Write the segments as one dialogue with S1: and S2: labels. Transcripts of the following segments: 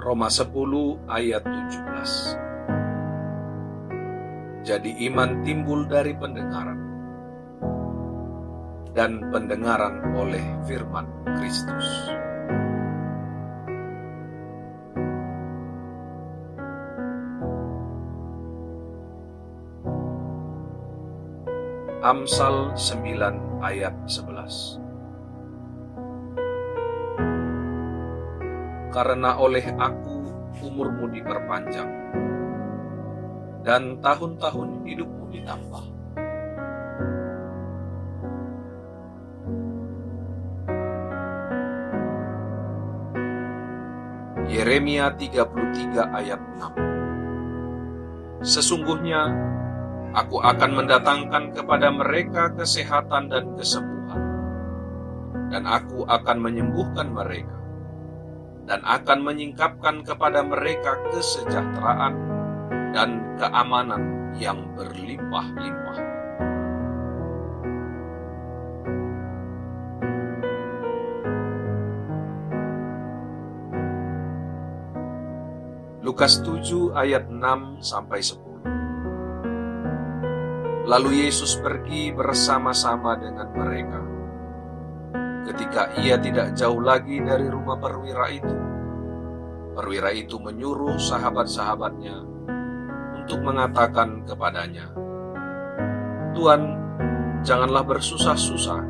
S1: Roma 10 ayat 17. Jadi iman timbul dari pendengaran, dan pendengaran oleh firman Kristus. Amsal 9 ayat 11. Karena oleh aku umurmu diperpanjang, dan tahun-tahun hidupmu ditambah. Yeremia 33 ayat 6. Sesungguhnya aku akan mendatangkan kepada mereka kesehatan dan kesembuhan, dan aku akan menyembuhkan mereka, dan akan menyingkapkan kepada mereka kesejahteraan dan keamanan yang berlimpah-limpah. Lukas 7 ayat 6-10. Lalu Yesus pergi bersama-sama dengan mereka. Ketika ia tidak jauh lagi dari rumah perwira itu menyuruh sahabat-sahabatnya untuk mengatakan kepadanya, "Tuan, janganlah bersusah-susah,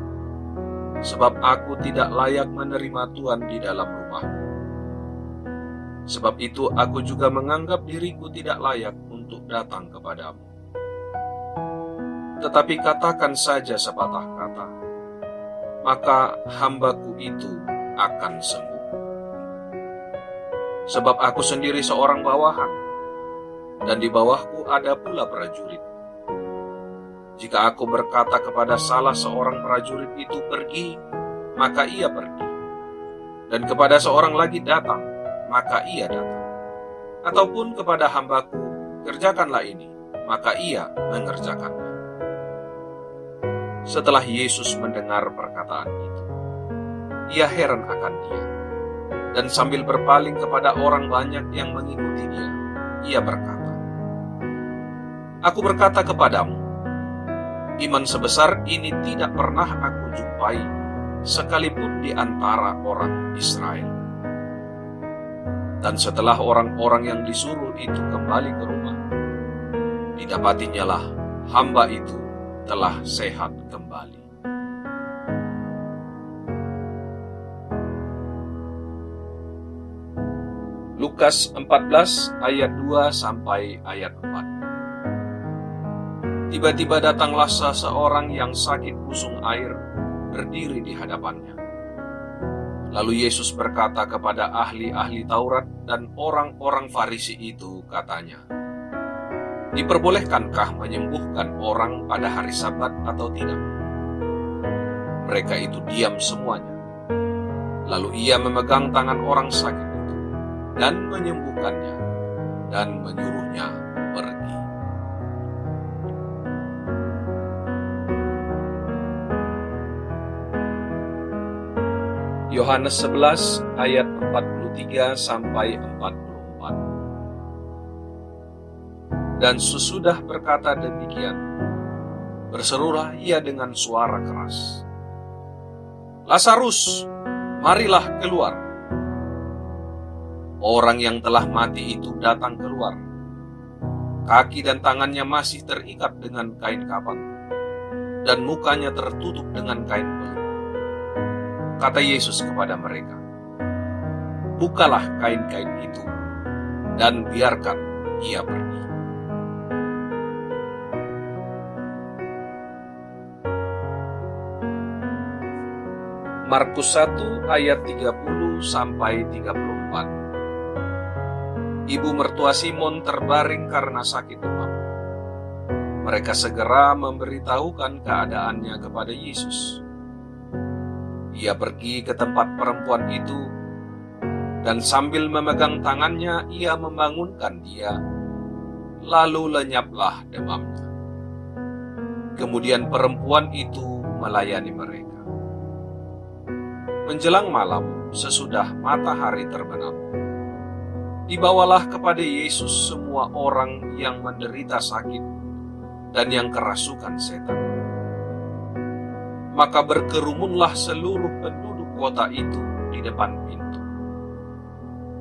S1: sebab aku tidak layak menerima Tuan di dalam rumahku. Sebab itu aku juga menganggap diriku tidak layak untuk datang kepadamu. Tetapi katakan saja sepatah kata, maka hambaku itu akan sembuh. Sebab aku sendiri seorang bawahan, dan di bawahku ada pula prajurit. Jika aku berkata kepada salah seorang prajurit itu pergi, maka ia pergi. Dan kepada seorang lagi datang, maka ia datang. Ataupun kepada hambaku, kerjakanlah ini, maka ia mengerjakannya." Setelah Yesus mendengar perkataan itu, ia heran akan dia, dan sambil berpaling kepada orang banyak yang mengikuti dia, ia berkata, "Aku berkata kepadamu, iman sebesar ini tidak pernah aku jumpai, sekalipun di antara orang Israel." Dan setelah orang-orang yang disuruh itu kembali ke rumah, didapatinyalah hamba itu telah sehat kembali. Lukas 14 ayat 2 sampai ayat 4. Tiba-tiba datanglah seseorang yang sakit busung air berdiri di hadapannya. Lalu Yesus berkata kepada ahli-ahli Taurat dan orang-orang Farisi itu, katanya, "Diperbolehkankah menyembuhkan orang pada hari Sabat atau tidak?" Mereka itu diam semuanya. Lalu ia memegang tangan orang sakit itu dan menyembuhkannya dan menyuruhnya pergi. Yohanes 11 ayat 43-44. Dan sesudah berkata demikian, berserulah ia dengan suara keras, "Lazarus, marilah keluar." Orang yang telah mati itu datang keluar. Kaki dan tangannya masih terikat dengan kain kapan, dan mukanya tertutup dengan kain belut. Kata Yesus kepada mereka, "Bukalah kain-kain itu, dan biarkan ia pergi." Markus 1 ayat 30-34. Ibu mertua Simon terbaring karena sakit demam. Mereka segera memberitahukan keadaannya kepada Yesus. Ia pergi ke tempat perempuan itu, dan sambil memegang tangannya ia membangunkan dia, lalu lenyaplah demamnya. Kemudian perempuan itu melayani mereka. Menjelang malam, sesudah matahari terbenam, dibawalah kepada Yesus semua orang yang menderita sakit dan yang kerasukan setan. Maka berkerumunlah seluruh penduduk kota itu di depan pintu.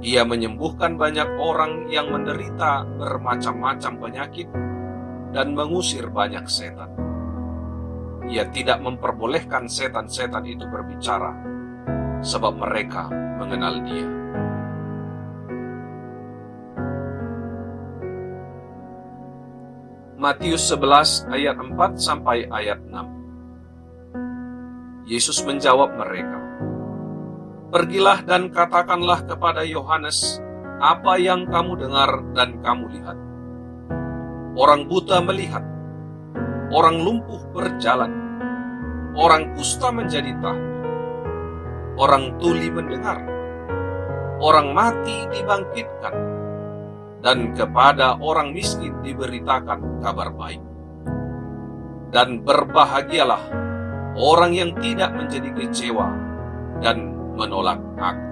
S1: Ia menyembuhkan banyak orang yang menderita bermacam-macam penyakit dan mengusir banyak setan. Ia tidak memperbolehkan setan-setan itu berbicara, sebab mereka mengenal Dia. Matius 11 ayat 4 sampai ayat 6. Yesus menjawab mereka, "Pergilah dan katakanlah kepada Yohanes apa yang kamu dengar dan kamu lihat. Orang buta melihat, orang lumpuh berjalan, orang kusta menjadi tahu, orang tuli mendengar, orang mati dibangkitkan, dan kepada orang miskin diberitakan kabar baik. Dan berbahagialah orang yang tidak menjadi kecewa dan menolak Aku."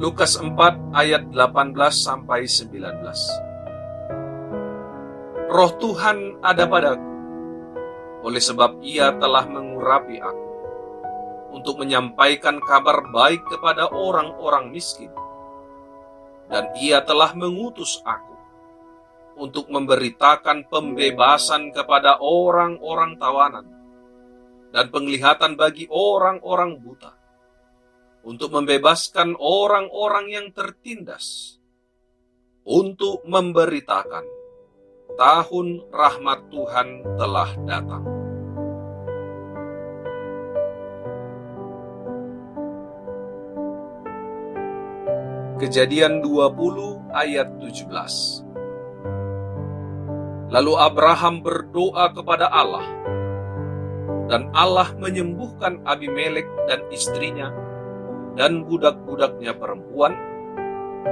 S1: Lukas 4 ayat 18 sampai 19. Roh Tuhan ada padaku, oleh sebab Ia telah mengurapi Aku untuk menyampaikan kabar baik kepada orang-orang miskin, dan Ia telah mengutus Aku untuk memberitakan pembebasan kepada orang-orang tawanan dan penglihatan bagi orang-orang buta, untuk membebaskan orang-orang yang tertindas, untuk memberitakan tahun rahmat Tuhan telah datang. Kejadian 20 ayat 17. Lalu Abraham berdoa kepada Allah, dan Allah menyembuhkan Abimelek dan istrinya dan budak-budaknya perempuan,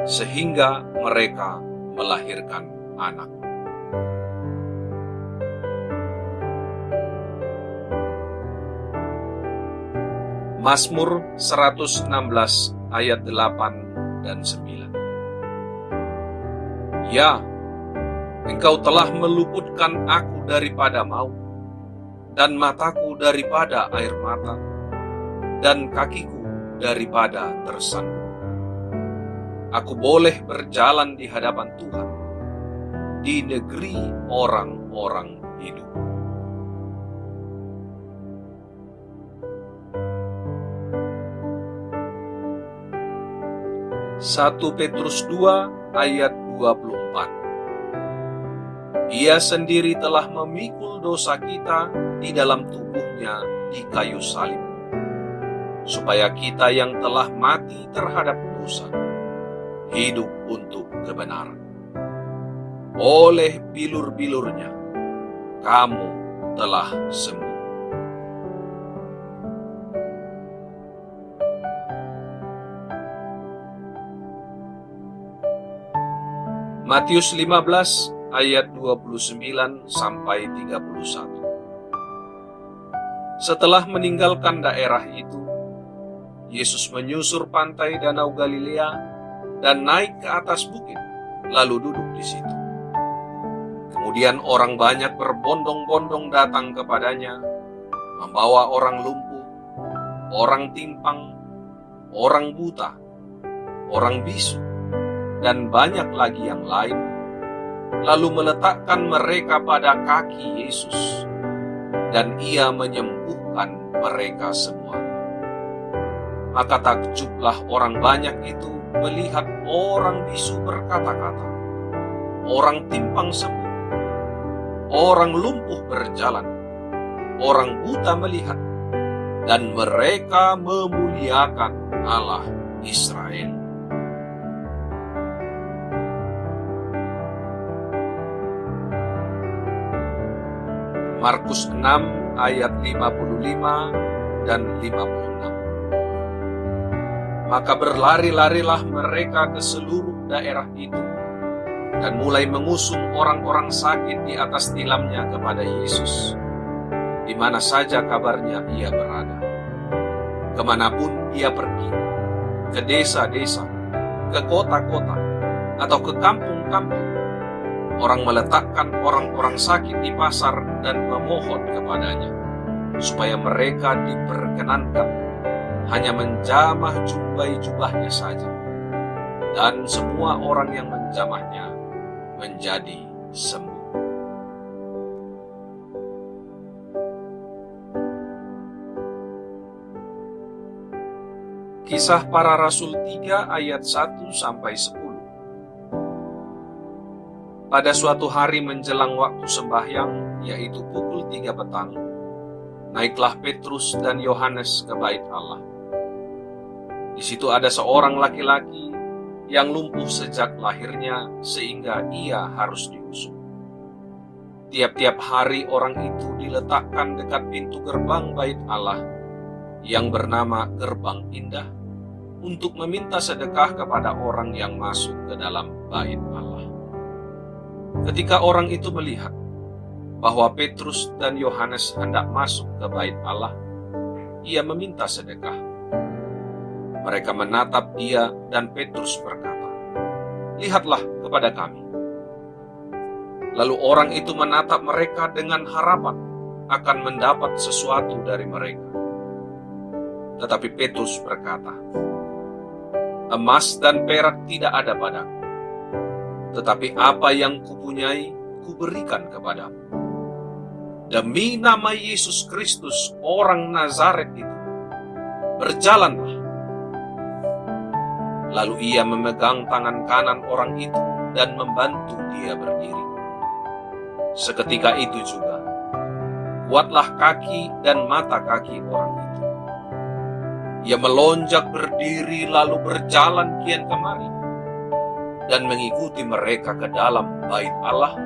S1: sehingga mereka melahirkan anak. Mazmur 116 ayat 8 dan 9. Ya, Engkau telah meluputkan aku daripada maut, dan mataku daripada air mata, dan kakiku daripada tersandung. Aku boleh berjalan di hadapan Tuhan, di negeri orang-orang hidup. Satu Petrus 2 ayat 24. Ia sendiri telah memikul dosa kita di dalam tubuhnya di kayu salib, supaya kita yang telah mati terhadap dosa, hidup untuk kebenaran. Oleh bilur-bilurnya, kamu telah sembuh. Matius 15 ayat 29 sampai 31. Setelah meninggalkan daerah itu, Yesus menyusur pantai Danau Galilea dan naik ke atas bukit, lalu duduk di situ. Kemudian orang banyak berbondong-bondong datang kepadanya, membawa orang lumpuh, orang timpang, orang buta, orang bisu, dan banyak lagi yang lain, lalu meletakkan mereka pada kaki Yesus, dan Ia menyembuhkan mereka semua. Maka takjublah orang banyak itu melihat orang bisu berkata-kata, orang timpang sembuh, orang lumpuh berjalan, orang buta melihat, dan mereka memuliakan Allah Israel. Markus 6 ayat 55 dan 56. Maka berlari-larilah mereka ke seluruh daerah itu dan mulai mengusung orang-orang sakit di atas tilamnya kepada Yesus. di mana saja kabarnya ia berada. Kemanapun ia pergi, ke desa-desa, ke kota-kota, atau ke kampung-kampung, orang meletakkan orang-orang sakit di pasar dan memohon kepadanya, supaya mereka diperkenankan hanya menjamah jumbai jubahnya saja. Dan semua orang yang menjamahnya menjadi sembuh. Kisah Para Rasul 3 ayat 1-10. Pada suatu hari menjelang waktu sembahyang, yaitu pukul 3 petang, naiklah Petrus dan Yohanes ke bait Allah. Di situ ada seorang laki-laki yang lumpuh sejak lahirnya sehingga ia harus diusung. Tiap-tiap hari orang itu diletakkan dekat pintu gerbang bait Allah yang bernama Gerbang Indah untuk meminta sedekah kepada orang yang masuk ke dalam bait Allah. Ketika orang itu melihat bahwa Petrus dan Yohanes hendak masuk ke bait Allah, ia meminta sedekah. Mereka menatap dia dan Petrus berkata, "Lihatlah kepada kami." Lalu orang itu menatap mereka dengan harapan akan mendapat sesuatu dari mereka. Tetapi Petrus berkata, "Emas dan perak tidak ada padaku, tetapi apa yang kupunyai kuberikan kepadamu. Demi nama Yesus Kristus orang Nazaret itu, berjalanlah." Lalu ia memegang tangan kanan orang itu dan membantu dia berdiri. Seketika itu juga, kuatlah kaki dan mata kaki orang itu. Ia melonjak berdiri lalu berjalan kian kemari dan mengikuti mereka ke dalam bait Allah,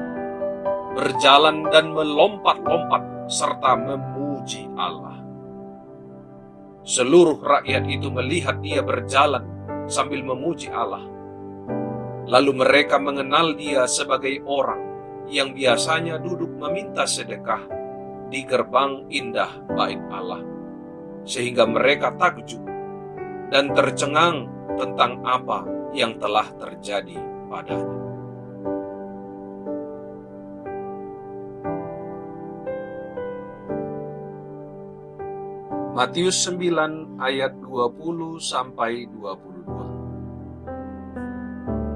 S1: berjalan dan melompat-lompat serta memuji Allah. Seluruh rakyat itu melihat dia berjalan sambil memuji Allah. Lalu mereka mengenal dia sebagai orang yang biasanya duduk meminta sedekah di gerbang indah bait Allah, sehingga mereka takjub dan tercengang tentang apa yang telah terjadi padanya. Matius 9 ayat 20-22.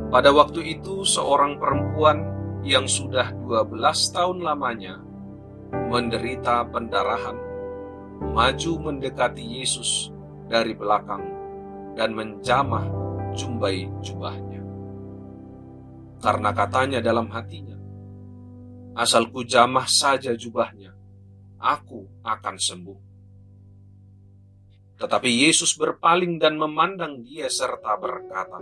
S1: Pada waktu itu seorang perempuan yang sudah 12 tahun lamanya menderita pendarahan maju mendekati Yesus dari belakang dan menjamah jumbai jubahnya. Karena katanya dalam hatinya, "Asal ku jamah saja jubahnya, aku akan sembuh." Tetapi Yesus berpaling dan memandang dia serta berkata,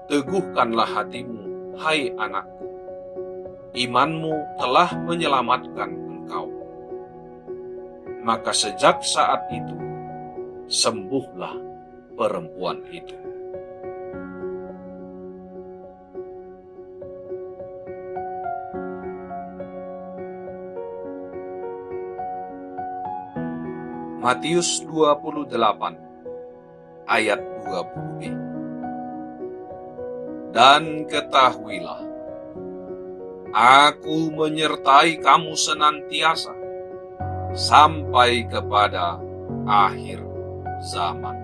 S1: "Teguhkanlah hatimu, hai anakku. Imanmu telah menyelamatkan engkau." Maka sejak saat itu, sembuhlah perempuan itu. Matius 28 ayat 20b. Dan ketahuilah, aku menyertai kamu senantiasa sampai kepada akhir zaman.